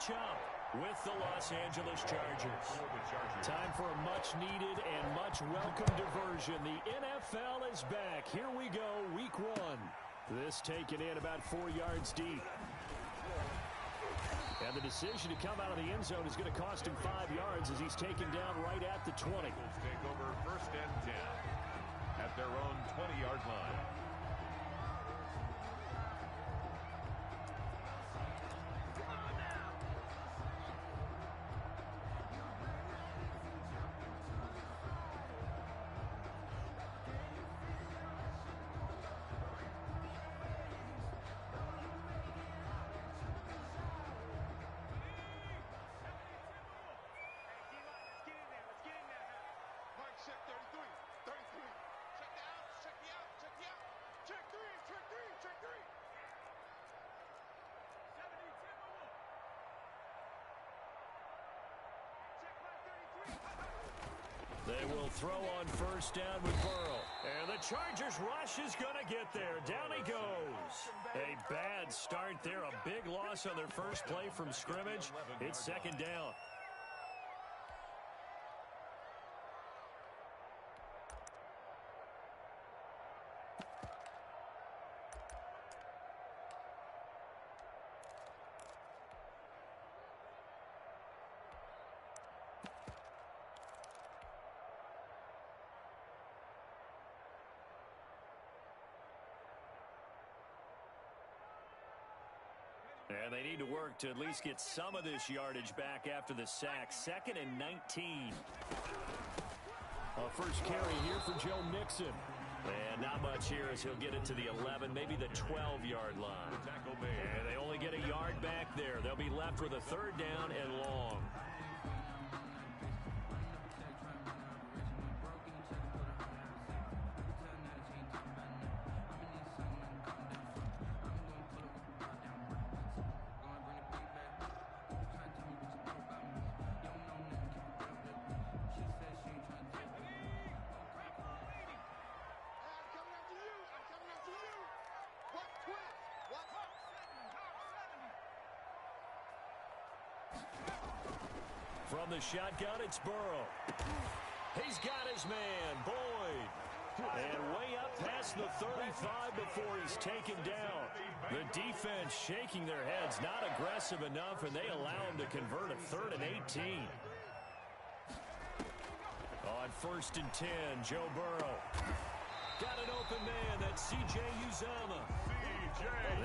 matchup with the Los Angeles Chargers. Time for a much-needed and much-welcome diversion. The NFL is back. Here we go, week 1. This taken in about 4 yards deep. And the decision to come out of the end zone is going to cost him 5 yards as he's taken down right at the 20. Take over 1st and 10 at their own 20-yard line. They will throw on 1st down with Burrow. And the Chargers rush is going to get there. Down he goes. A bad start there. A big loss on their first play from scrimmage. It's 2nd down. And they need to work to at least get some of this yardage back after the sack. 2nd and 19. First carry here for Joe Mixon. And not much here as he'll get it to the 11, maybe the 12-yard line. And they only get a yard back there. They'll be left with a 3rd down and long. From the shotgun, it's Burrow. He's got his man, Boyd. And way up past the 35 before he's taken down. The defense shaking their heads, not aggressive enough, and they allow him to convert a 3rd and 18. On 1st and 10, Joe Burrow. Got an open man, that's C.J. Uzomah.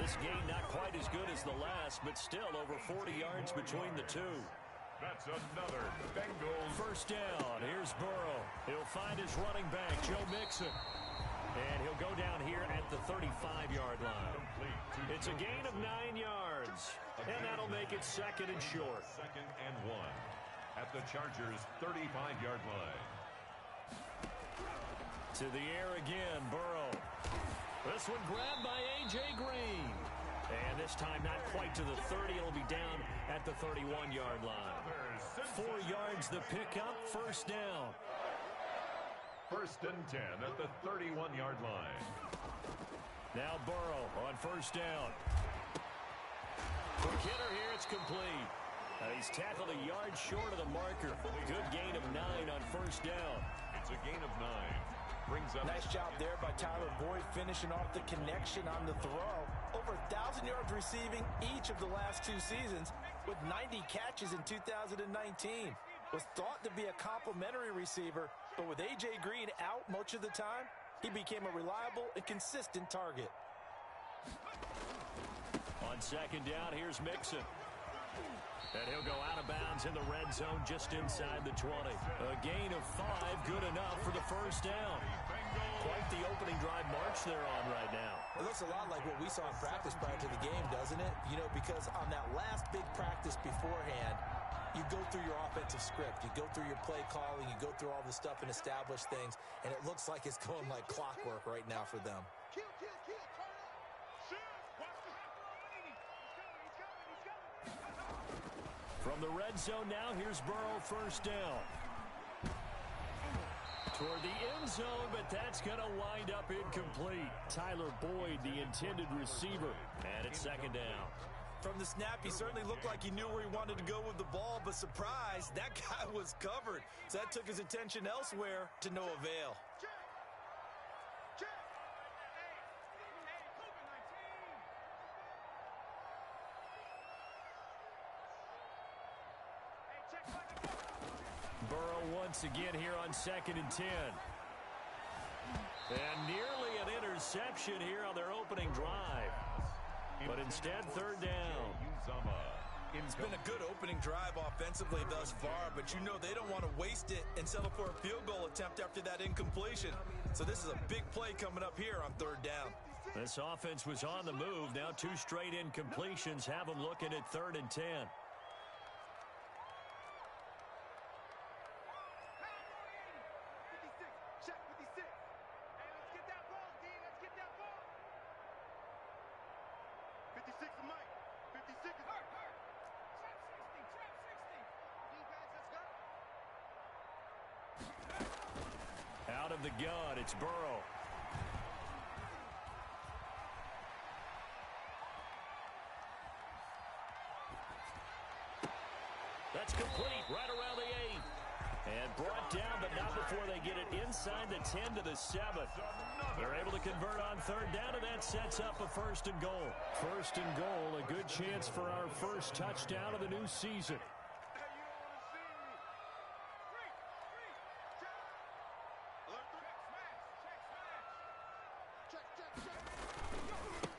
This game not quite as good as the last, but still over 40 yards between the two. That's another Bengals. 1st down. Here's Burrow. He'll find his running back, Joe Mixon. And he'll go down here at the 35-yard line. It's a gain of 9 yards. And that'll make it 2nd and short. 2nd and 1 at the Chargers' 35-yard line. To the air again, Burrow. This one grabbed by A.J. Green. And this time not quite to the 30. It'll be down at the 31-yard line. 4 yards the pickup, 1st down. 1st and 10 at the 31-yard line. Now Burrow on 1st down. For Kidder here, it's complete. He's tackled a yard short of the marker. Good gain of 9 on 1st down. It's a gain of 9. Brings up nice job there by Tyler Boyd finishing off the connection on the throw. Over 1,000 yards receiving each of the last 2 seasons with 90 catches in 2019. Was thought to be a complimentary receiver, but with A.J. Green out much of the time, he became a reliable and consistent target. On 2nd down, here's Mixon. And he'll go out of bounds in the red zone just inside the 20. A gain of 5, good enough for the 1st down. Quite the opening drive march they're on right now. It looks a lot like what we saw in practice prior to the game, doesn't it? You know, because on that last big practice beforehand, you go through your offensive script. You go through your play calling. You go through all the stuff and establish things. And it looks like it's going like clockwork right now for them. From the red zone now, here's Burrow, 1st down. Toward the end zone, but that's going to wind up incomplete. Tyler Boyd, the intended receiver, and it's 2nd down. From the snap, he certainly looked like he knew where he wanted to go with the ball, but surprise, that guy was covered. So that took his attention elsewhere to no avail. Burrow once again here on 2nd and 10. And nearly an interception here on their opening drive. But instead, 3rd down. It's been a good opening drive offensively thus far, but you know they don't want to waste it and settle for a field goal attempt after that incompletion. So this is a big play coming up here on 3rd down. This offense was on the move. Now 2 straight incompletions have them looking at 3rd and 10. Out of the gun, it's Burrow. That's complete right around the 8. And brought down, but not before they get it inside the 10 to the 7. They're able to convert on 3rd down, and that sets up a 1st and goal. 1st and goal, a good chance for our first touchdown of the new season.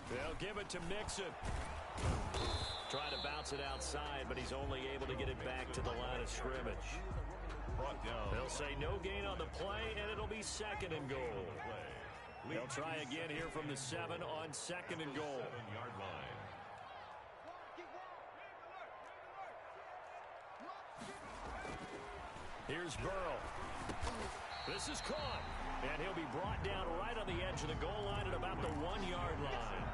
They'll give it to Mixon. Trying to bounce it outside, but he's only able to get it back to the line of scrimmage. They'll say no gain on the play, and it'll be 2nd and goal. They'll try again here from the 7 on 2nd and goal. Here's Burrow. This is caught, and he'll be brought down right on the edge of the goal line at about the 1-yard line.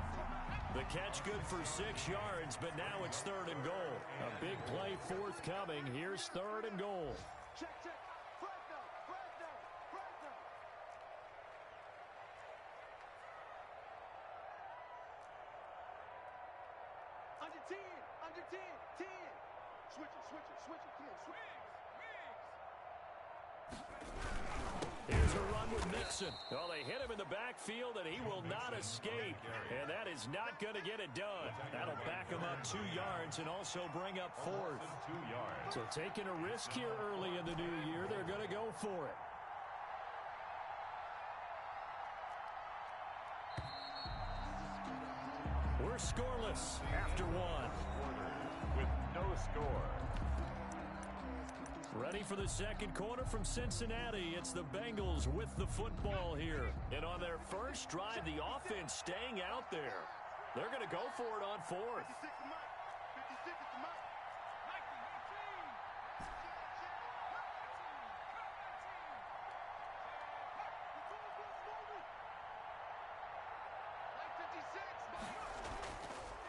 The catch good for 6 yards, but now it's 3rd and goal. A big play forthcoming. Here's 3rd and goal. Under 10, under 10, 10. Switch it, come on, switch. Here's a run with Mixon. Well, they hit him in the backfield, and he will not escape. And that is not going to get it done. That'll back him up 2 yards and also bring up 4th. So taking a risk here early in the new year, they're going to go for it. We're scoreless after 1. With no score. Ready for the 2nd quarter from Cincinnati. It's the Bengals with the football here. And on their first drive, the offense staying out there. They're going to go for it on 4th.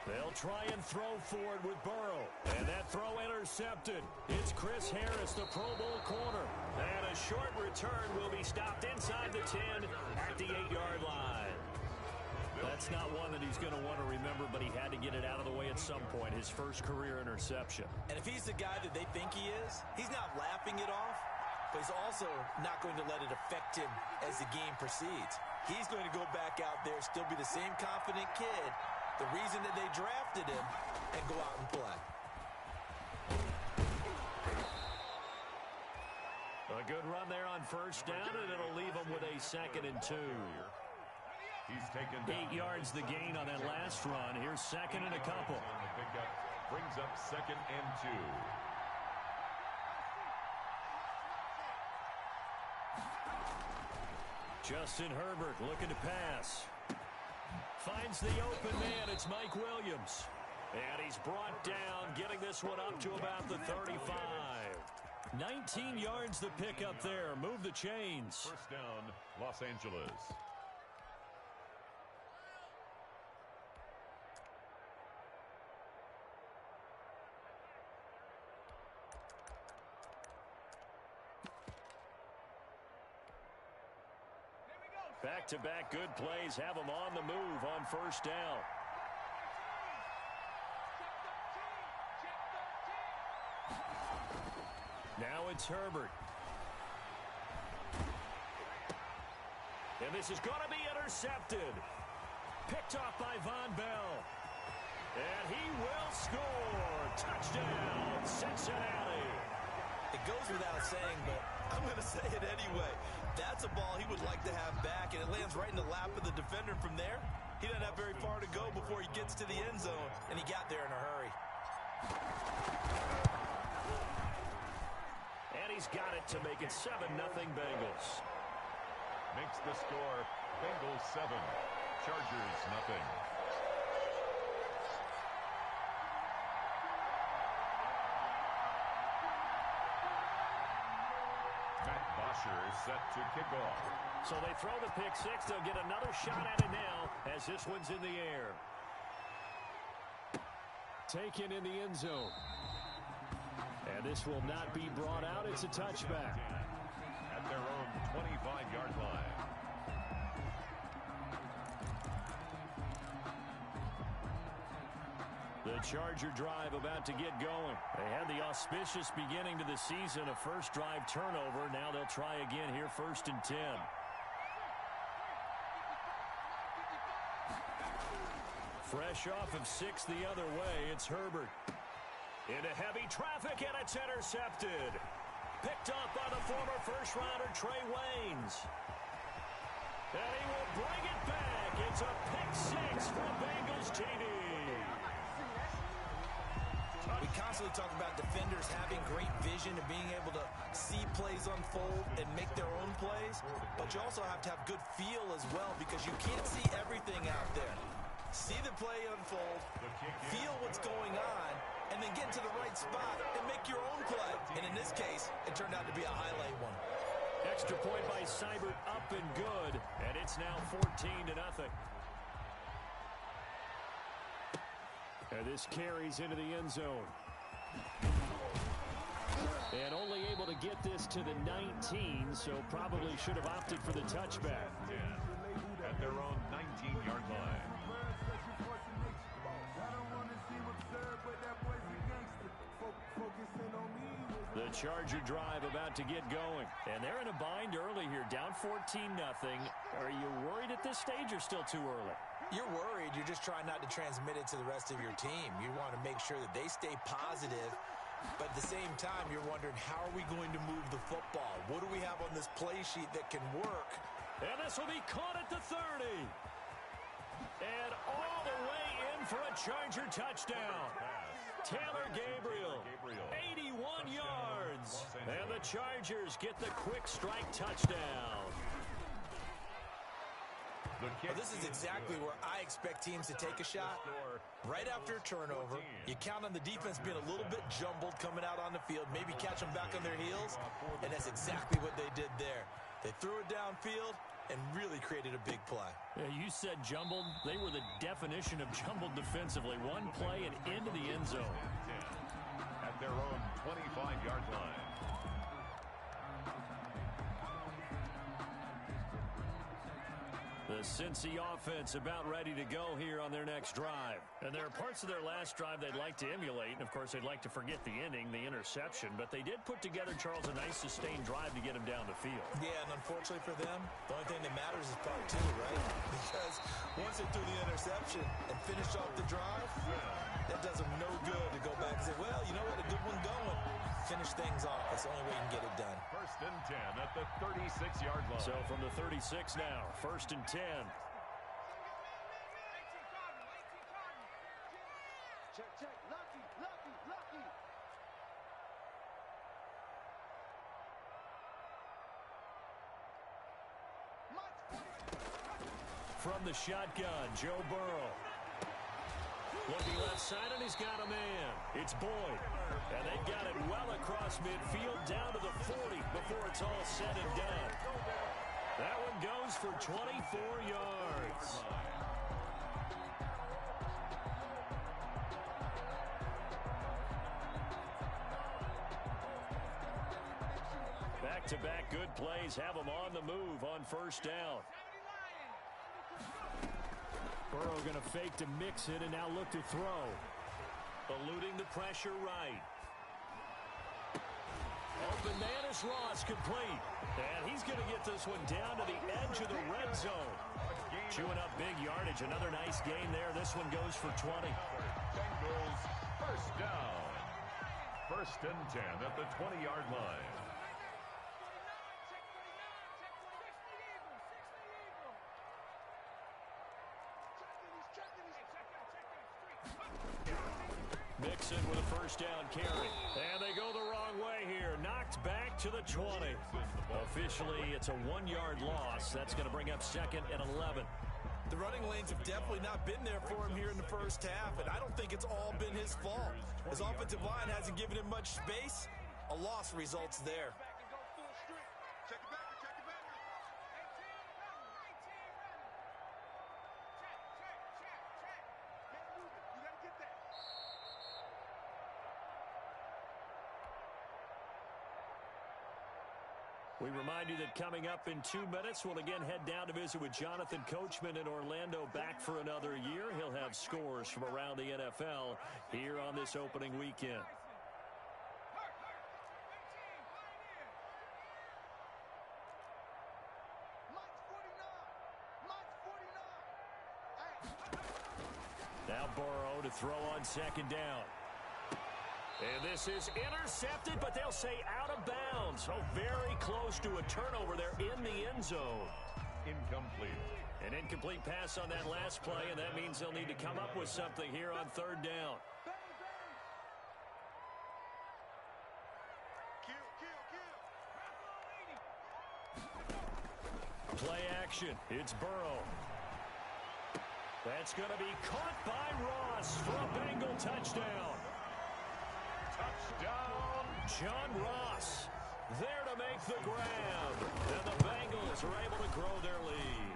They'll try and throw forward with Burrow. And that throw intercepted. It's Chris Harris, the Pro Bowl corner. And a short return will be stopped inside the 10 at the 8-yard line. That's not one that he's going to want to remember, but he had to get it out of the way at some point. His first career interception. And if he's the guy that they think he is, he's not laughing it off, but he's also not going to let it affect him as the game proceeds. He's going to go back out there, still be the same confident kid, the reason that they drafted him, and go out and play. A good run there on 1st down, and it'll leave him with a 2nd and 2. He's taken 8 yards the gain on that last run. Here's 2nd and a couple. The pickup brings up 2nd and 2. Justin Herbert looking to pass. Finds the open man. It's Mike Williams. And he's brought down, getting this one up to about the 35. 19 yards the pickup there. Move the chains. 1st down, Los Angeles. Back-to-back good plays have them on the move on 1st down. Now it's Herbert. And this is going to be intercepted. Picked off by Von Bell. And he will score. Touchdown, Cincinnati. It goes without saying, but I'm going to say it anyway. That's a ball he would like to have back, and it lands right in the lap of the defender. From there, he doesn't have very far to go before he gets to the end zone, and he got there in a hurry. And he's got it to make it 7-0 Bengals. Makes the score Bengals 7, Chargers nothing. Set to kick off. So they throw the pick six. They'll get another shot at it now as this one's in the air. Taken in the end zone. And this will not be brought out. It's a touchback. At their own 25-yard line. The Charger drive about to get going. They had the auspicious beginning to the season, a first drive turnover. Now they'll try again here, 1st and 10. Fresh off of 6 the other way, it's Herbert. Into heavy traffic, and it's intercepted. Picked up by the former first-rounder Trey Waynes. And he will bring it back. It's a pick six from Bengals TV. We constantly talk about defenders having great vision and being able to see plays unfold and make their own plays, but you also have to have good feel as well because you can't see everything out there. See the play unfold, feel what's going on, and then get to the right spot and make your own play. And in this case, it turned out to be a highlight one. Extra point by Seibert, up and good, and it's now 14-0. And this carries into the end zone. And only able to get this to the 19, so probably should have opted for the touchback. At their own 19-yard line. The Charger drive about to get going. And they're in a bind early here, down 14-0. Are you worried at this stage or still too early? You're worried. You're just trying not to transmit it to the rest of your team. You want to make sure that they stay positive, but at the same time, you're wondering, how are we going to move the football? What do we have on this play sheet that can work? And this will be caught at the 30. And all the way in for a Charger touchdown. Taylor Gabriel, 81 yards. And the Chargers get the quick strike touchdown. Well, this is exactly where I expect teams to take a shot. Right after a turnover, you count on the defense being a little bit jumbled coming out on the field, maybe catch them back on their heels, and that's exactly what they did there. They threw it downfield and really created a big play. Yeah, you said jumbled. They were the definition of jumbled defensively. One play and into the end zone. At their own 25-yard line. The Cincy offense about ready to go here on their next drive. And there are parts of their last drive they'd like to emulate. And, of course, they'd like to forget the ending, the interception. But they did put together, Charles, a nice sustained drive to get him down the field. Yeah, and unfortunately for them, the only thing that matters is part two, right? Because once they threw the interception and finished off the drive, that does them no good to go back and say, well, you know what, a good one going. Finish things off. That's the only way you can get it done. 1st and 10 at the 36-yard line. So from the 36 now, 1st and 10. Check, check. Lucky, lucky, lucky. From the shotgun, Joe Burrow. Looking left side, and he's got a man. It's Boyd. And they got it well across midfield, down to the 40 before it's all said and done. That one goes for 24 yards. Back-to-back good plays have them on the move on 1st down. Burrow going to fake to mix it and now look to throw. Eluding the pressure right. pass, Ross, complete. And he's going to get this one down to the edge of the red zone. Chewing up big yardage. Another nice gain there. This one goes for 20. Bengals first down. First and 10 at the 20-yard line. Mixon with a first down carry. And they go the wrong way here. Knocked back to the 20. Officially, it's a 1-yard loss. That's going to bring up second and 11. The running lanes have definitely not been there for him here in the first half, and I don't think it's all been his fault. His offensive line hasn't given him much space. A loss results there. We remind you that coming up in 2 minutes, we'll again head down to visit with Jonathan Coachman in Orlando, back for another year. He'll have scores from around the NFL here on this opening weekend. Now Burrow to throw on second down. And this is intercepted, but they'll say out of bounds. Oh, very close to a turnover there in the end zone. Incomplete. An incomplete pass on that last play, and that means they'll need to come up with something here on third down. Play action. It's Burrow. That's going to be caught by Ross for a Bengal touchdown. Touchdown. John Ross there to make the grab. And the Bengals are able to grow their lead.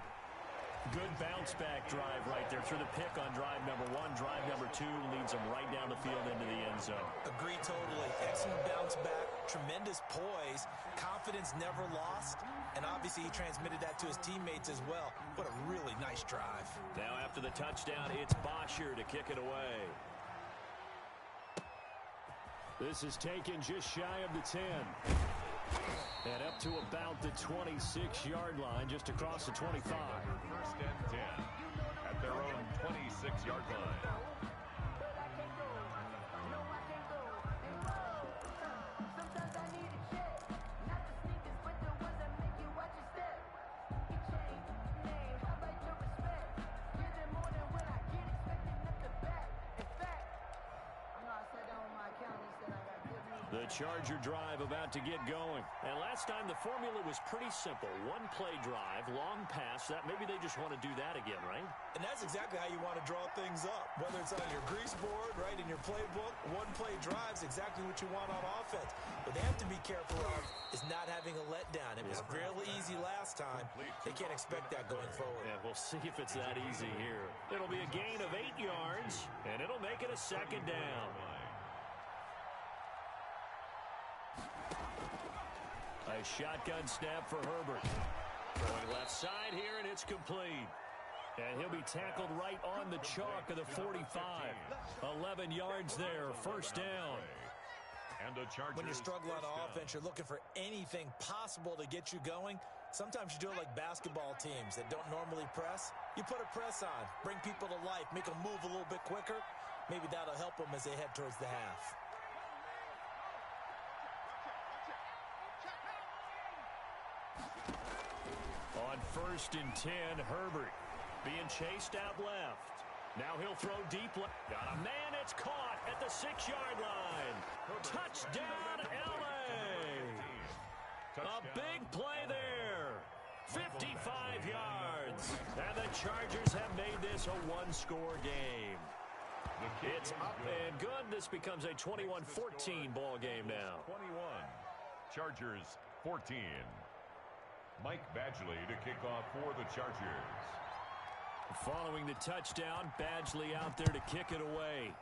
Good bounce-back drive right there through the pick on drive number 1. Drive number 2 leads them right down the field into the end zone. Agree totally. Excellent bounce back, tremendous poise, confidence never lost, and obviously he transmitted that to his teammates as well. What a really nice drive. Now after the touchdown, it's Bosher to kick it away. This is taken just shy of the 10. And up to about the 26-yard line, just across the 25. First and 10 at their own 26-yard line. The Charger drive about to get going. And last time the formula was pretty simple. One play drive, long pass. That maybe they just want to do that again, right? And that's exactly how you want to draw things up. Whether it's on your grease board, right, in your playbook, one play drive's exactly what you want on offense. What they have to be careful of is not having a letdown. It was real easy last time. They can't expect that going forward. Yeah, we'll see if it's that easy here. It'll be a gain of 8 yards, and it'll make it a second down. A shotgun snap for Herbert. Going left side here, and it's complete. And he'll be tackled right on the chalk of the 45. 11 yards there, first down. And the Chargers. When you struggle on offense, you're looking for anything possible to get you going. Sometimes you do it like basketball teams that don't normally press. You put a press on, bring people to life, make them move a little bit quicker. Maybe that'll help them as they head towards the half. On first and 10, Herbert being chased out left. Now he'll throw deep left. Got a man, it's caught at the 6-yard line. Touchdown, L.A. A big play there. 55 yards. And the Chargers have made this a one-score game. It's up and good. This becomes a 21-14 ball game now. 21. Chargers 14. Mike Badgley to kick off for the Chargers. Following the touchdown, Badgley out there to kick it away.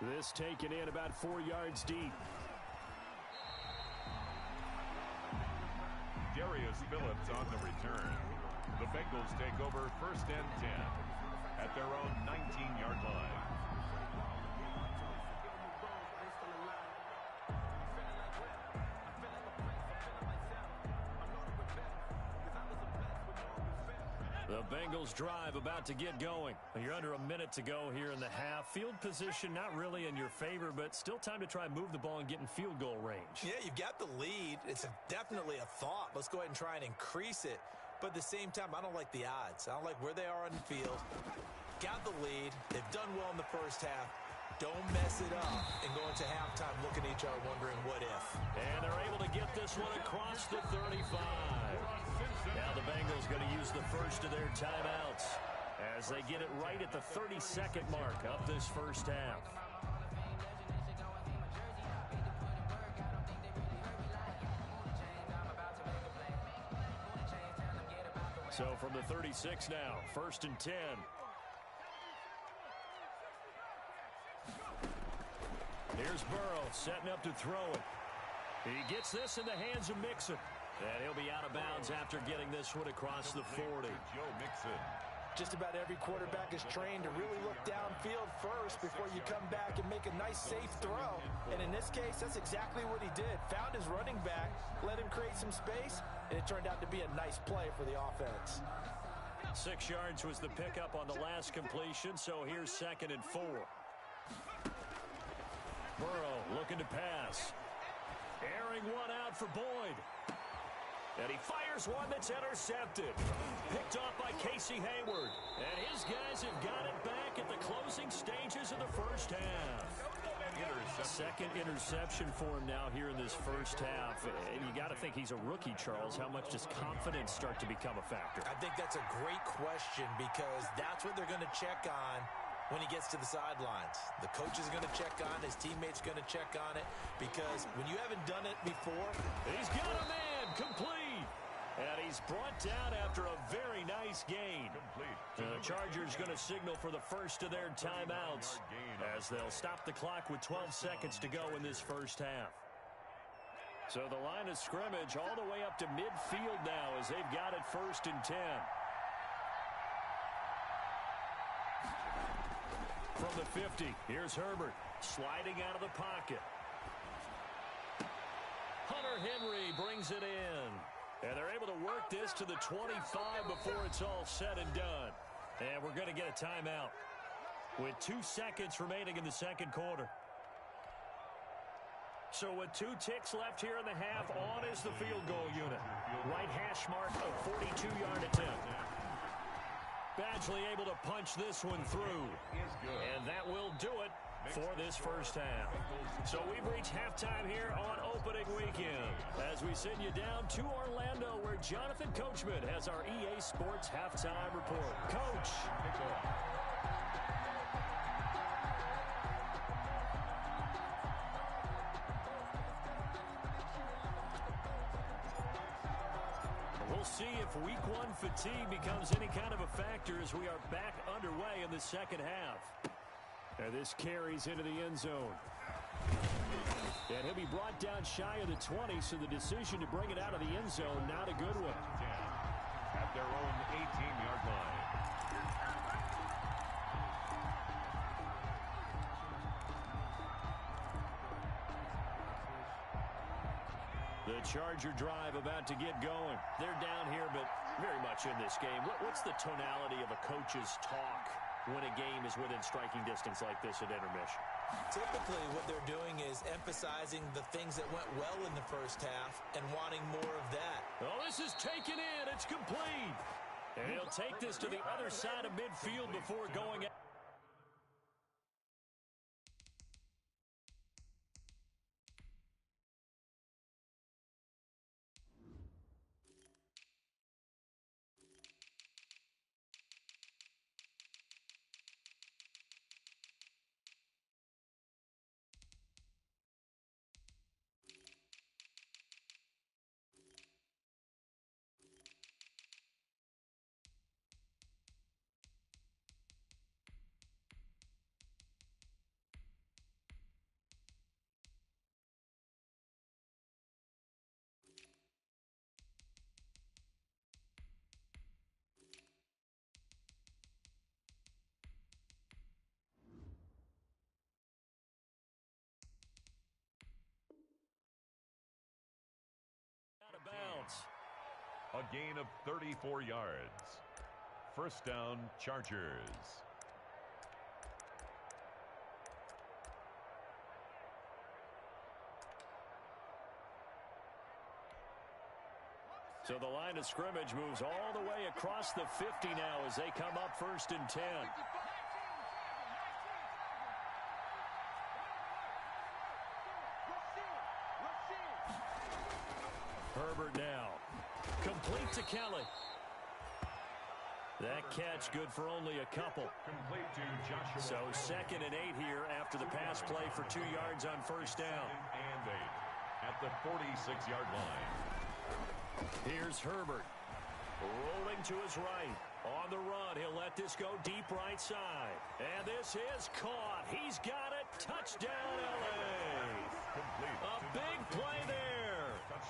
This taken in about 4 yards deep. Darius Phillips on the return. The Bengals take over first and 10 at their own 19-yard line. The Bengals drive about to get going. You're under a minute to go here in the half. Field position not really in your favor, but still time to try and move the ball and get in field goal range. Yeah, you've got the lead. It's definitely a thought. Let's go ahead and try and increase it. But at the same time, I don't like the odds. I don't like where they are on the field. Got the lead. They've done well in the first half. Don't mess it up and go into halftime looking at each other wondering what if. And they're able to get this one across the 35. Now the Bengals going to use the first of their timeouts as they get it right at the 32nd mark of this first half. So from the 36 now, 1st and 10. Here's Burrow setting up to throw it. He gets this in the hands of Mixon. And he'll be out of bounds after getting this one across the 40. Joe Mixon. Just about every quarterback is trained to really look downfield first before you come back and make a nice, safe throw. And in this case, that's exactly what he did. Found his running back, let him create some space, and it turned out to be a nice play for the offense. 6 yards was the pickup on the last completion, so here's 2nd and 4. Burrow looking to pass. Airing one out for Boyd. And he fires one that's intercepted. Picked off by Casey Hayward. And his guys have got it back at the closing stages of the first half. Second interception for him now here in this first half. And you got to think he's a rookie, Charles. How much does confidence start to become a factor? I think that's a great question because that's what they're going to check on when he gets to the sidelines. The coach is going to check on it. His teammates going to check on it because when you haven't done it before. He's got a man complete. And he's brought down after a very nice gain. The Chargers going to signal for the first of their timeouts as they'll stop the clock with 12 seconds to go in this first half. So the line of scrimmage all the way up to midfield now as they've got it 1st and 10. From the 50, here's Herbert sliding out of the pocket. Hunter Henry brings it in. And they're able to work this to the 25 before it's all said and done. And we're going to get a timeout with 2 seconds remaining in the second quarter. So with 2 ticks left here in the half, on is the field goal unit. Right hash mark of 42-yard attempt. Badgley able to punch this one through. And that will do it for this first half. So we've reached halftime here on opening weekend as we send you down to Orlando where Jonathan Coachman has our EA Sports halftime report. Coach. We'll see if week 1 fatigue becomes any kind of a factor as we are back underway in the second half. And this carries into the end zone. And he'll be brought down shy of the 20, so the decision to bring it out of the end zone, not a good one. At their own 18-yard line. The Charger drive about to get going. They're down here, but very much in this game. What's the tonality of a coach's talk when a game is within striking distance like this at intermission? Typically, what they're doing is emphasizing the things that went well in the first half and wanting more of that. Oh, this is taken in. It's complete. And he'll take this to the other side of midfield before going out. A gain of 34 yards. first down, Chargers. So the line of scrimmage moves all the way across the 50 now as they come up 1st and 10. Herbert now. Complete to Kelly. That catch good for only a couple. Complete to Joshua. So 2nd and 8 here after the pass play for 2 yards on first down. And 8 at the 46-yard line. Here's Herbert. Rolling to his right. On the run, he'll let this go deep right side. And this is caught. He's got it. Touchdown, L.A. A big play there.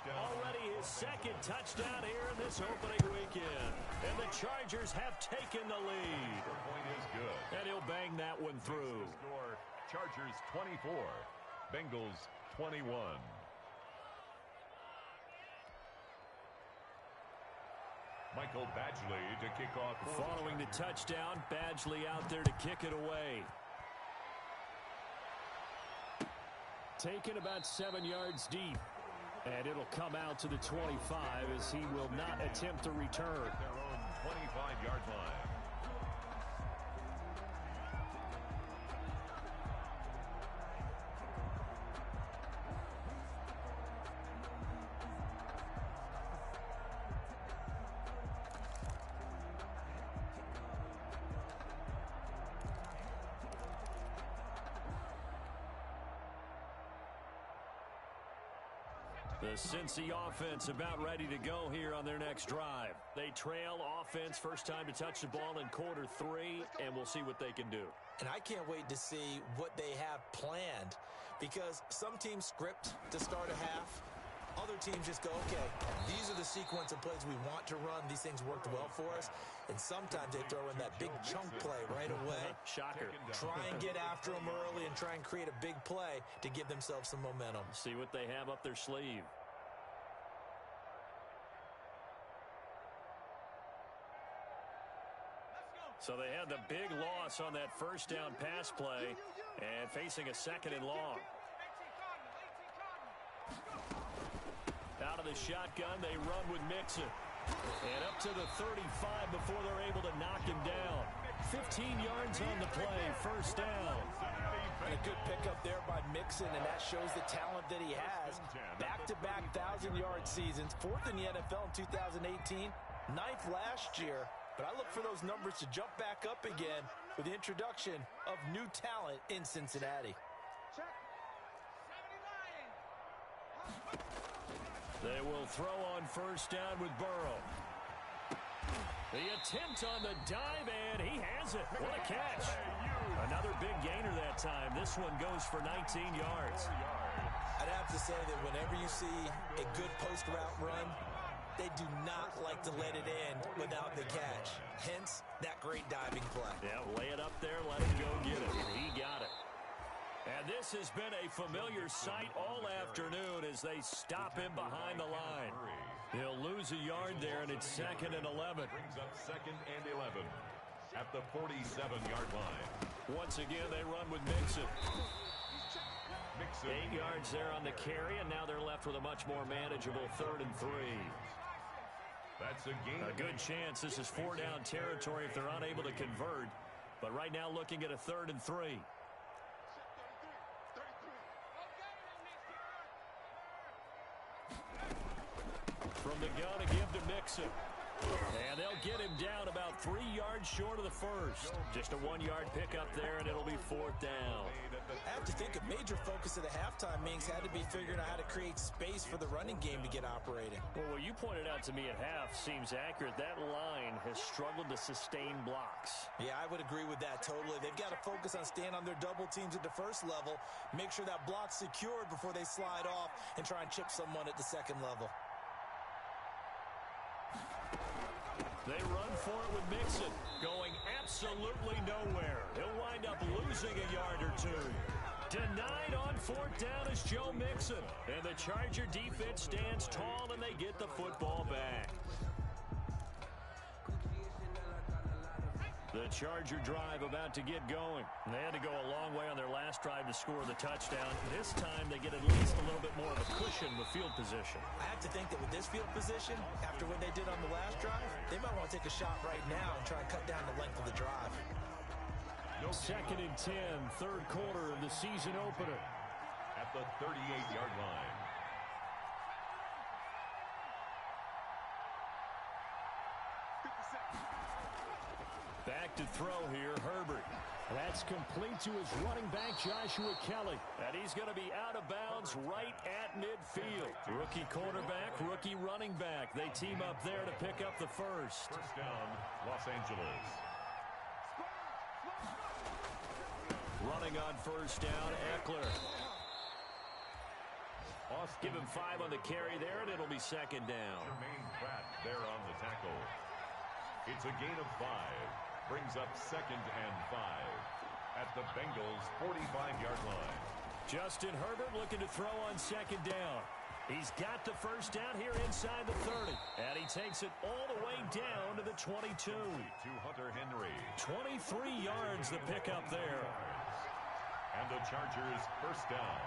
Already his 2nd touchdown here in this opening weekend. And the Chargers have taken the lead. The point is good. And he'll bang that one through. Score, Chargers 24, Bengals 21. Michael Badgley to kick off. Following the touchdown, Badgley out there to kick it away. Taken about 7 yards deep. And it'll come out to the 25 as he will not attempt to return. At their own 25-yard line. The Cincy offense about ready to go here on their next drive. They trail offense, first time to touch the ball in quarter 3, and we'll see what they can do. And I can't wait to see what they have planned, because some teams script to start a half. Other teams just go, okay, these are the sequence of plays we want to run. These things worked well for us. And sometimes they throw in that big chunk play right away. Shocker. Try and get after them early and try and create a big play to give themselves some momentum. See what they have up their sleeve. So they had the big loss on that first down pass play and facing a 2nd and long. Out of the shotgun, they run with Mixon. And up to the 35 before they're able to knock him down. 15 yards on the play, first down. And a good pickup there by Mixon, and that shows the talent that he has. Back-to-back 1,000-yard seasons, 4th in the NFL in 2018, 9th last year. But I look for those numbers to jump back up again with the introduction of new talent in Cincinnati. They will throw on first down with Burrow. The attempt on the dive, and he has it. What a catch. Another big gainer that time. This one goes for 19 yards. I'd have to say that whenever you see a good post route run, they do not like to let it end without the catch. Hence, that great diving play. Yeah, lay it up there, let him go get it. And he got it. And this has been a familiar sight all afternoon as they stop him behind the line. He'll lose a yard there, and it's 2nd and 11. Brings up 2nd and 11 at the 47-yard line. Once again, they run with Mixon. 8 Mixon. yards there on the carry, and now they're left with a much more manageable 3rd and 3. That's a gain. A good chance this is 4-down territory if they're unable to convert. But right now looking at a 3rd and 3. From the gun to give to Mixon. And they'll get him down about 3 yards short of the first. Just a 1-yard pickup there, and it'll be 4th down. I have to think a major focus of the halftime meetings had to be figuring out how to create space for the running game to get operating. Well, what you pointed out to me at half seems accurate. That line has struggled to sustain blocks. Yeah, I would agree with that totally. They've got to focus on staying on their double teams at the first level, make sure that block's secured before they slide off and try and chip someone at the second level. They run for it with Mixon, going absolutely nowhere. He'll wind up losing a yard or two. Denied on 4th down is Joe Mixon. And the Charger defense stands tall, and they get the football back. The Charger drive about to get going. They had to go a long way on their last drive to score the touchdown. This time they get at least a little bit more of a cushion with field position. I have to think that with this field position, after what they did on the last drive, they might want to take a shot right now and try and cut down the length of the drive. 2nd and 10, third quarter of the season opener. At the 38-yard line. Back to throw here, Herbert. That's complete to his running back, Joshua Kelly. And he's going to be out of bounds right at midfield. Rookie quarterback, rookie running back. They team up there to pick up the first. First down, Los Angeles. Running on first down, Eckler. Give him 5 on the carry there, and it'll be 2nd down. Jermaine Pratt there on the tackle. It's a gain of 5. Brings up 2nd and 5 at the Bengals' 45-yard line. Justin Herbert looking to throw on 2nd down. He's got the first down here inside the 30. And he takes it all the way down to the 22. To Hunter Henry. 23 yards the pickup there. And the Chargers first down.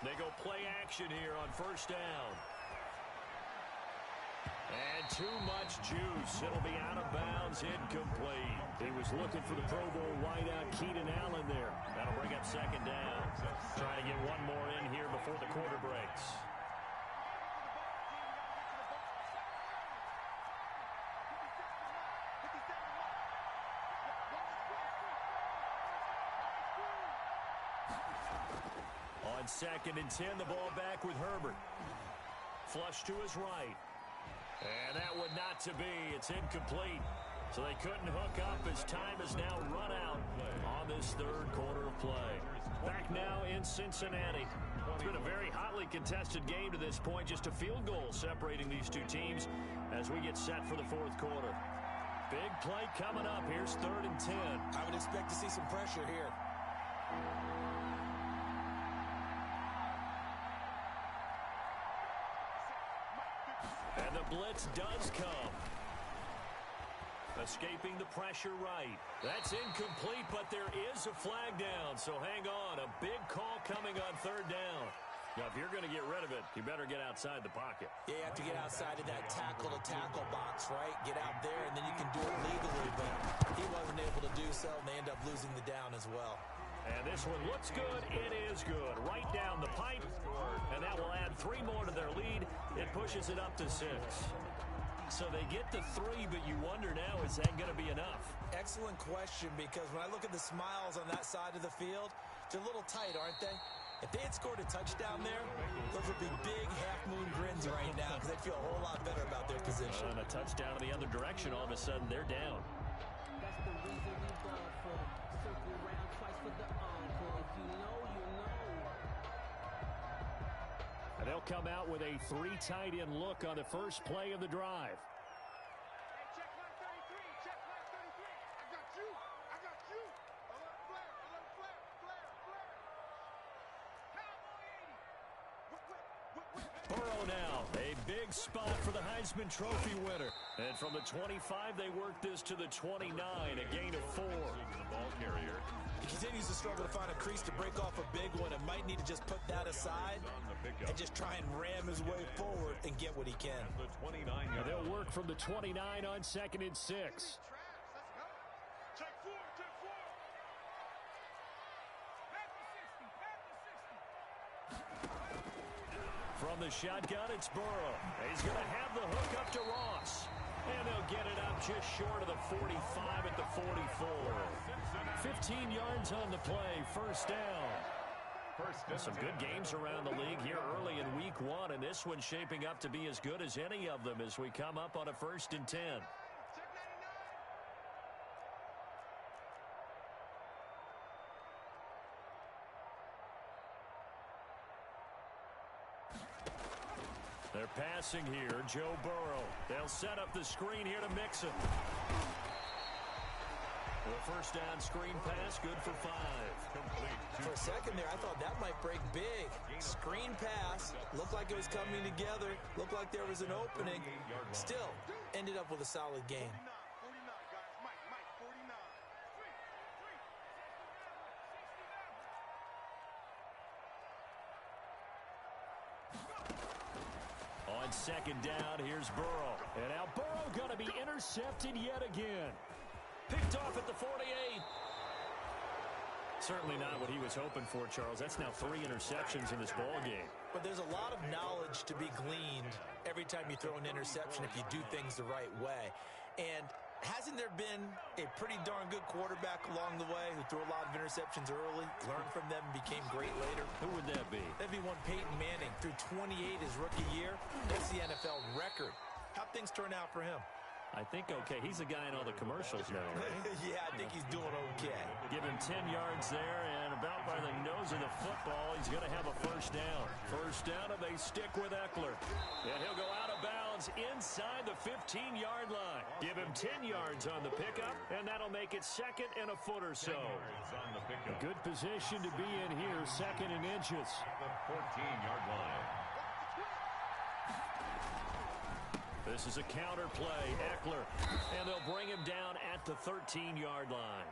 They go play action here on first down. And too much juice. It'll be out of bounds, incomplete. He was looking for the Pro Bowl wideout Keenan Allen there. That'll bring up 2nd down. Trying to get one more in here before the quarter breaks. On 2nd and 10, the ball back with Herbert. Flush to his right. And that would not to be. It's incomplete. So they couldn't hook up as time has now run out on this third quarter of play. Back now in Cincinnati. It's been a very hotly contested game to this point. Just a field goal separating these two teams as we get set for the fourth quarter. Big play coming up. Here's 3rd and 10. I would expect to see some pressure here. And the blitz does come. Escaping the pressure right. That's incomplete, but there is a flag down, so hang on. A big call coming on 3rd down. Now, if you're going to get rid of it, you better get outside the pocket. Yeah, you have to get outside of that tackle-to-tackle box, right? Get out there, and then you can do it legally, but he wasn't able to do so, and they end up losing the down as well. And this one looks good. It is good. Right down the pipe, and that will add 3 more to their lead. It pushes it up to 6. So they get to 3, but you wonder now, is that going to be enough? Excellent question, because when I look at the smiles on that side of the field, they're a little tight, aren't they? If they had scored a touchdown there, those would be big half-moon grins right now because they'd feel a whole lot better about their position. And a touchdown in the other direction, all of a sudden they're down. That's the reason we ball for. Circle round twice for the encore. If you know, you know. And they'll come out with a 3 tight end look on the first play of the drive. Check line 33. Check line 33. I got you. I got you. Alert flare. Alert flare. Flare. Flare. Burrow now, a big spot for the Heisman Trophy winner. And from the 25, they work this to the 29, a gain of 4. The ball carrier. He continues to struggle to find a crease to break off a big one and might need to just put that aside and just try and ram his way forward and get what he can. The 29-yard. They'll work from the 29 on 2nd and 6. Let's go. Check 4. Check 4. Back to 60. Back to 60. From the shotgun, it's Burrow. He's going to have the hook up to Ross. And they'll get it up just short of the 45 at the 44. 15 yards on the play, first down. Some good games around the league here early in week 1, and this one's shaping up to be as good as any of them as we come up on a 1st and 10. They're passing here, Joe Burrow. They'll set up the screen here to mix it. The first down screen pass, good for 5. For a second there, I thought that might break big. Screen pass, looked like it was coming together, looked like there was an opening. Still, ended up with a solid game. 49. on second down. Here's Burrow. And now Burrow going to be intercepted yet again. Picked off at the 48. Certainly not what he was hoping for, Charles. That's now 3 interceptions in this ball game. But there's a lot of knowledge to be gleaned every time you throw an interception if you do things the right way. And hasn't there been a pretty darn good quarterback along the way who threw a lot of interceptions early, learned from them, and became great later? Who would that be? That'd be one Peyton Manning. Threw 28 his rookie year. That's the NFL record. How'd things turn out for him? I think okay. He's the guy in all the commercials now, right? Yeah, I think he's doing okay. Give him 10 yards there, and about by the nose of the football, he's going to have a first down. First down, and they stick with Eckler. And he'll go out of bounds inside the 15-yard line. Give him 10 yards on the pickup, and that'll make it second and a foot or so. A good position to be in here, second and inches. The 14-yard line. This is a counter play, Eckler, and they'll bring him down at the 13-yard line.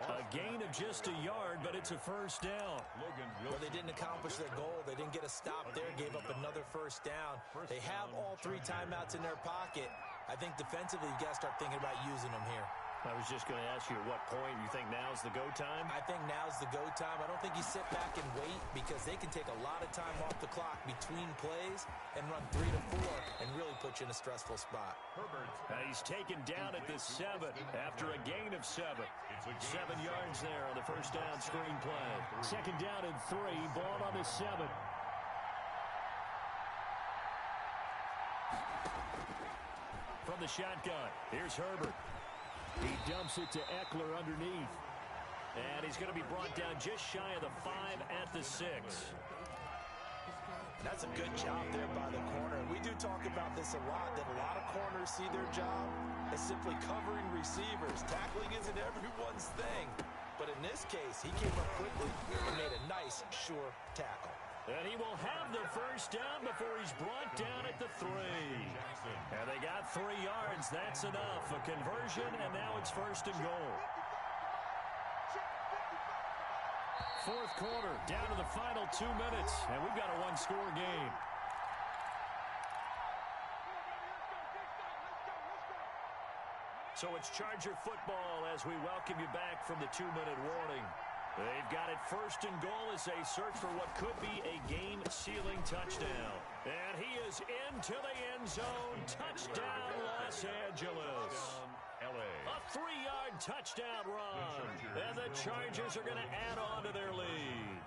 A gain of just a yard, but it's a first down. Well, they didn't accomplish their goal. They didn't get a stop there, gave up another first down. They have all 3 timeouts in their pocket. I think defensively, you got to start thinking about using them here. I was just going to ask you at what point you think now's the go time? I think now's the go time. I don't think you sit back and wait because they can take a lot of time off the clock between plays and run 3 to 4 and really put you in a stressful spot. He's taken down at the 7 after a gain of 7. 7 yards there on the first down screen play. Second down and 3, ball on the 7. From the shotgun, here's Herbert. He dumps it to Eckler underneath. And he's going to be brought down just shy of the 5 at the 6. That's a good job there by the corner. We do talk about this a lot, that a lot of corners see their job as simply covering receivers. Tackling isn't everyone's thing. But in this case, he came up quickly and made a nice, sure tackle. And he will have the first down before he's brought down at the 3. And they got 3 yards. That's enough. A conversion, and now it's first and goal. Fourth quarter, down to the final 2 minutes, and we've got a 1-score game. So it's Charger football as we welcome you back from the 2-minute warning. They've got it first and goal as they search for what could be a game-sealing touchdown. And he is into the end zone. Touchdown, Los Angeles. A 3-yard touchdown run. And the Chargers are going to add on to their lead.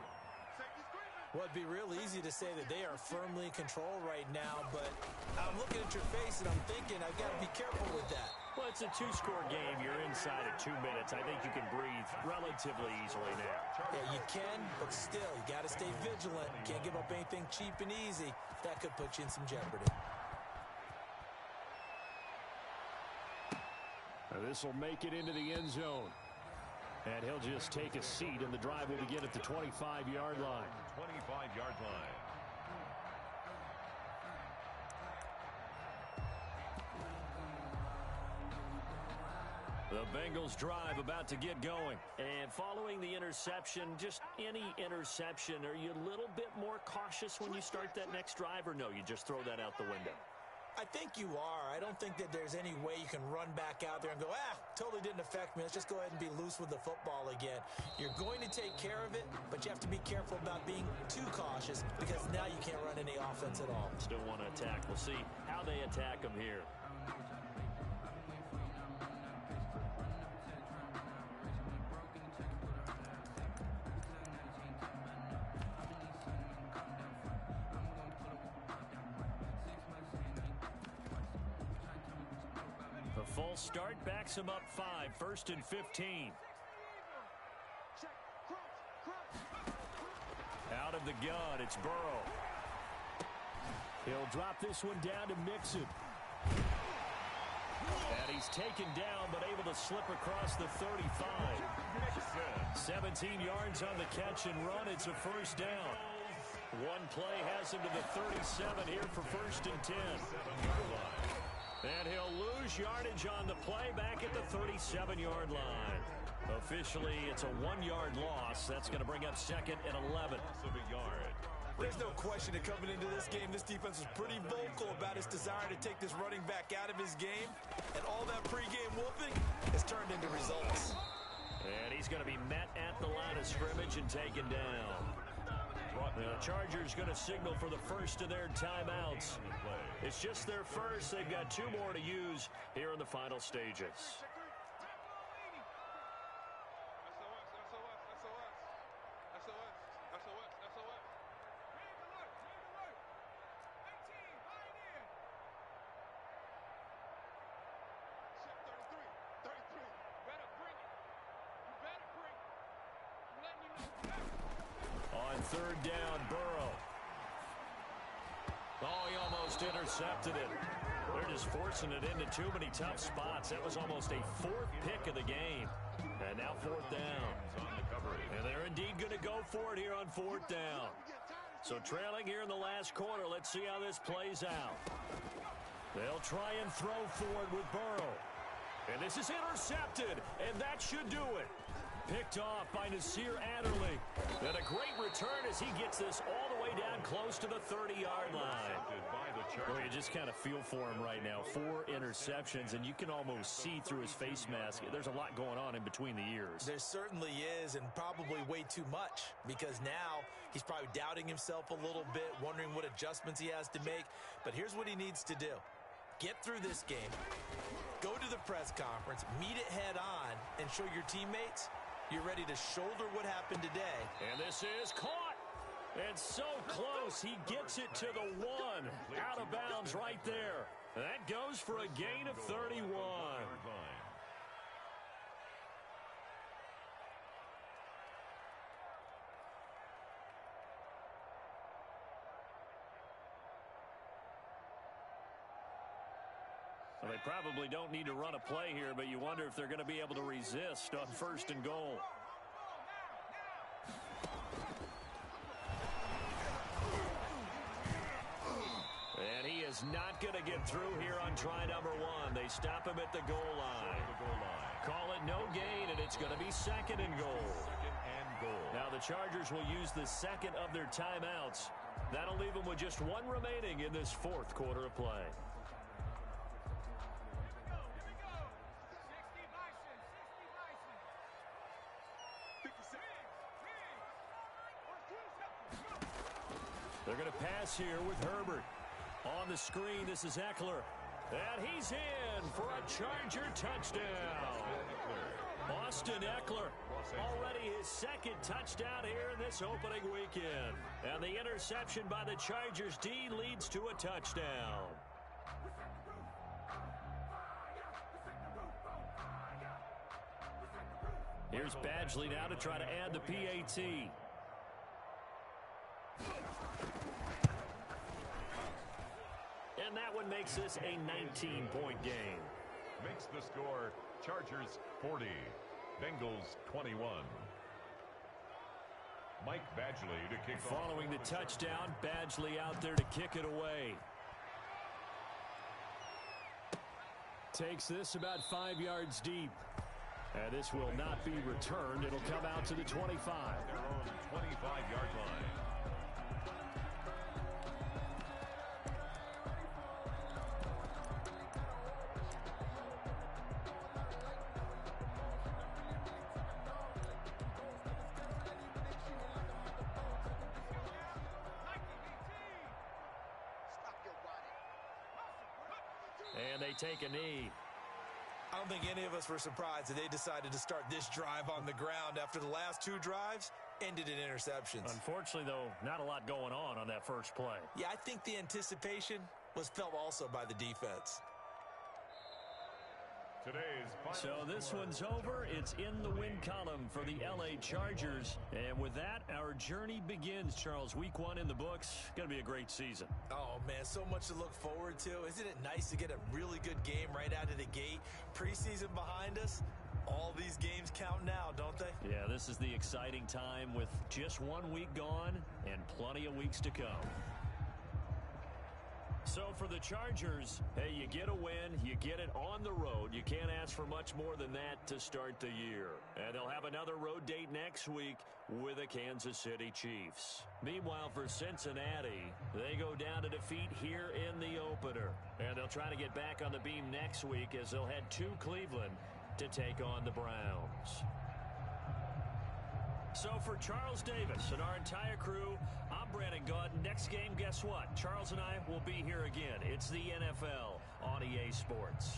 Well, it'd be real easy to say that they are firmly in control right now, but I'm looking at your face and I'm thinking I've got to be careful with that. Well, it's a 2-score game. You're inside at 2 minutes. I think you can breathe relatively easily now. Yeah, you can, but still, you got to stay vigilant. Can't give up anything cheap and easy. That could put you in some jeopardy. This will make it into the end zone. And he'll just take a seat, and the drive will begin at the 25-yard line. 25-yard line. The Bengals drive about to get going. And following the interception, just any interception, are you a little bit more cautious when you start that next drive, or no, you just throw that out the window? I think you are. I don't think that there's any way you can run back out there and go, totally didn't affect me. Let's just go ahead and be loose with the football again. You're going to take care of it, but you have to be careful about being too cautious because now you can't run any offense at all. Still want to attack. We'll see how they attack them here. Full start backs him up 5, first and 15. Out of the gun, it's Burrow. He'll drop this one down to Mixon. And he's taken down, but able to slip across the 35. 17 yards on the catch and run. It's a first down. One play has him to the 37 here for first and 10. And he'll lose yardage on the play back at the 37-yard line. Officially, it's a 1-yard loss. That's going to bring up second and 11. Loss of a yard. There's no question that coming into this game, this defense was pretty vocal about its desire to take this running back out of his game. And all that pregame whooping has turned into results. And he's going to be met at the line of scrimmage and taken down. The Chargers going to signal for the first of their timeouts. It's just their first. They've got 2 more to use here in the final stages. On 3rd down, Burrow. Oh, he almost intercepted it. They're just forcing it into too many tough spots. That was almost a 4th pick of the game. And now 4th down. And they're indeed going to go for it here on 4th down. So trailing here in the last quarter. Let's see how this plays out. They'll try and throw forward with Burrow. And this is intercepted, and that should do it. Picked off by Nasir Adderley. And a great return as he gets this all the way down close to the 30-yard line. Well, you just kind of feel for him right now. 4 interceptions, and you can almost see through his face mask. There's a lot going on in between the ears. There certainly is, and probably way too much, because now he's probably doubting himself a little bit, wondering what adjustments he has to make. But here's what he needs to do. Get through this game, go to the press conference, meet it head on, and show your teammates you're ready to shoulder what happened today. And this is caught. And so close, he gets it to the 1. Out of bounds right there. That goes for a gain of 31. Well, they probably don't need to run a play here, but you wonder if they're going to be able to resist on 1st and goal. And he is not going to get through here on try number 1. They stop him at the goal line. Call it no gain, and it's going to be 2nd and goal. Now the Chargers will use the 2nd of their timeouts. That'll leave them with just 1 remaining in this 4th quarter of play. They're going to pass here with Herbert. On the screen, this is Eckler. And he's in for a Charger touchdown. Austin Eckler, already his 2nd touchdown here in this opening weekend. And the interception by the Chargers D leads to a touchdown. Here's Badgley now to try to add the PAT. And that one makes this a 19-point game. Makes the score Chargers 40, Bengals 21. Mike Badgley to kick off. Following the touchdown, Badgley out there to kick it away. Takes this about 5 yards deep. And this will not be returned. It'll come out to the 25. Their own 25-yard line. And they take a knee. I don't think any of us were surprised that they decided to start this drive on the ground after the last 2 drives ended in interceptions. Unfortunately, though, not a lot going on that first play. Yeah, I think the anticipation was felt also by the defense. So this one's over. It's in the win column for the LA Chargers. And with that, our journey begins, Charles. Week 1 in the books. Going to be a great season. Oh, man, so much to look forward to. Isn't it nice to get a really good game right out of the gate? Preseason behind us. All these games count now, don't they? Yeah, this is the exciting time with just 1 week gone and plenty of weeks to come. So for the Chargers, hey, you get a win, you get it on the road. You can't ask for much more than that to start the year. And they'll have another road date next week with the Kansas City Chiefs. Meanwhile, for Cincinnati, they go down to defeat here in the opener. And they'll try to get back on the beam next week as they'll head to Cleveland to take on the Browns. So for Charles Davis and our entire crew, I'm Brandon Gaud. Next game, guess what? Charles and I will be here again. It's the NFL on EA Sports.